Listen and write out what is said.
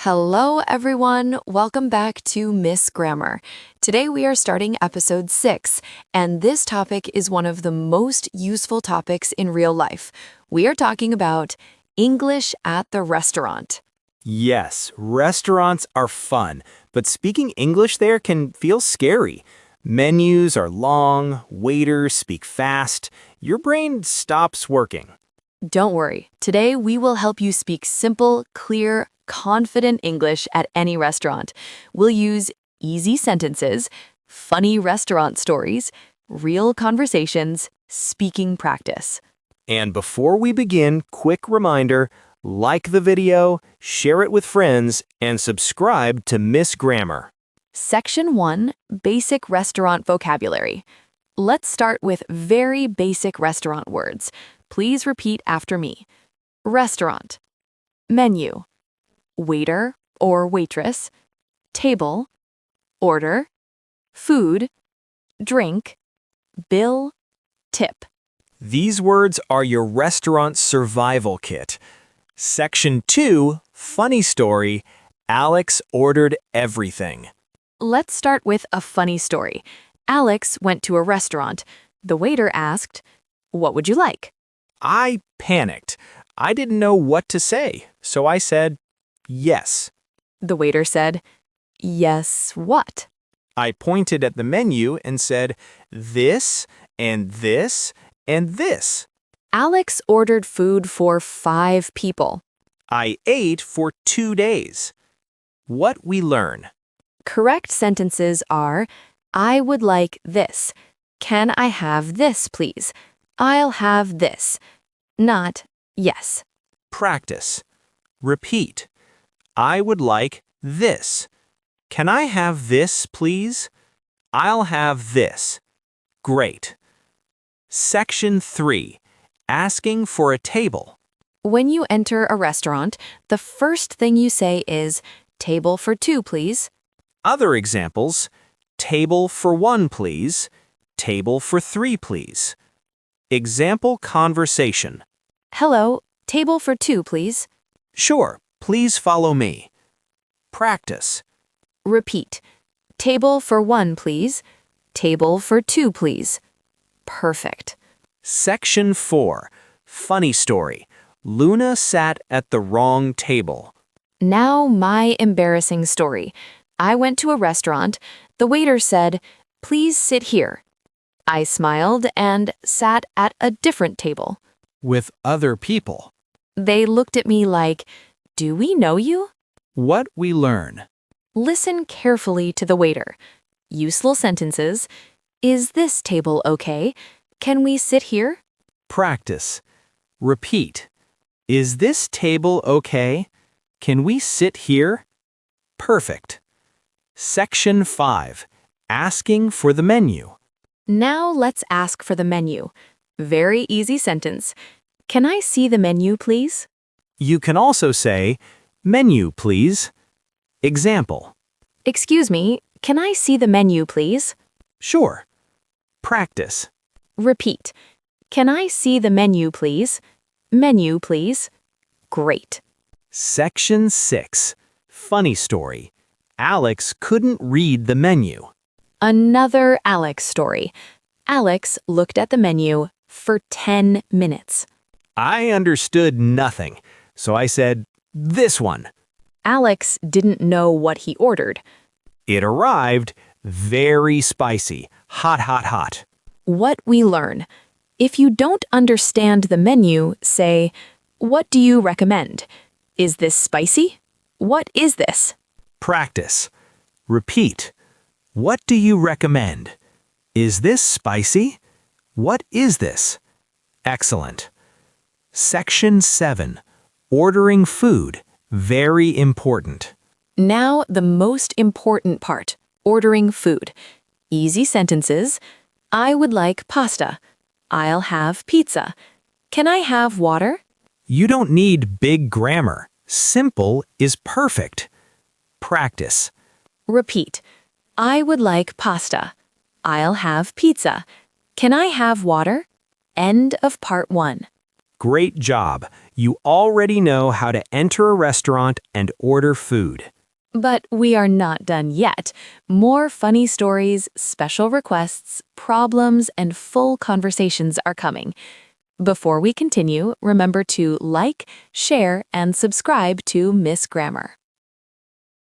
Hello, everyone. Welcome back to Miss Grammar. Today we are starting episode 6, and this topic is one of the most useful topics in real life. We are talking about English at the restaurant. Yes, restaurants are fun, but speaking English there can feel scary. Menus are long, waiters speak fast, your brain stops working. Don't worry. Today we will help you speak simple, clear, confident English at any restaurant. We'll use easy sentences, funny restaurant stories, real conversations, speaking practice. And before we begin, quick reminder, like the video, share it with friends, and subscribe to Miss Grammar. Section 1, Basic Restaurant Vocabulary. Let's start with very basic restaurant words. Please repeat after me. Restaurant. Menu. Waiter or waitress. Table. Order. Food. Drink. Bill. Tip. These words are your restaurant survival kit. Section 2, Funny Story, Alex ordered everything. Let's start with a funny story. Alex went to a restaurant. The waiter asked, "What would you like?" I panicked. I didn't know what to say, so I said, yes. The waiter said, "Yes, what?" I pointed at the menu and said, this, and this, and this. Alex ordered food for 5 people. I ate for 2 days. What we learn. Correct sentences are, I would like this. Can I have this, please? I'll have this. Not, yes. Practice. Repeat. I would like this. Can I have this, please? I'll have this. Great. Section 3. Asking for a table. When you enter a restaurant, the first thing you say is, table for 2, please. Other examples, table for 1, please. Table for 3, please. Example conversation. Hello, table for 2, please. Sure, please follow me. Practice. Repeat. Table for 1, please. Table for 2, please. Perfect. Section 4. Funny story. Luna sat at the wrong table. Now my embarrassing story. I went to a restaurant. The waiter said, "Please sit here." I smiled and sat at a different table. With other people. They looked at me like, "Do we know you?" What we learn. Listen carefully to the waiter. Useful sentences. Is this table okay? Can we sit here? Practice. Repeat. Is this table okay? Can we sit here? Perfect. Section 5. Asking for the menu. Now let's ask for the menu. Very easy sentence. Can I see the menu, please? You can also say, menu, please. Example. Excuse me, can I see the menu, please? Sure. Practice. Repeat. Can I see the menu, please? Menu, please. Great. Section 6. Funny story. Alex couldn't read the menu. Another Alex story. Alex looked at the menu for 10 minutes. I understood nothing, so I said, this one. Alex didn't know what he ordered. It arrived very spicy, hot, hot, hot. What we learn. If you don't understand the menu, say, what do you recommend? Is this spicy? What is this? Practice. Repeat. What do you recommend? Is this spicy? What is this? Excellent. Section 7. Ordering food. Very important. Now the most important part, ordering food. Easy sentences. I would like pasta. I'll have pizza. Can I have water? You don't need big grammar. Simple is perfect. Practice. Repeat. I would like pasta. I'll have pizza. Can I have water? End of part 1. Great job. You already know how to enter a restaurant and order food. But we are not done yet. More funny stories, special requests, problems, and full conversations are coming. Before we continue, remember to like, share, and subscribe to Miss Grammar.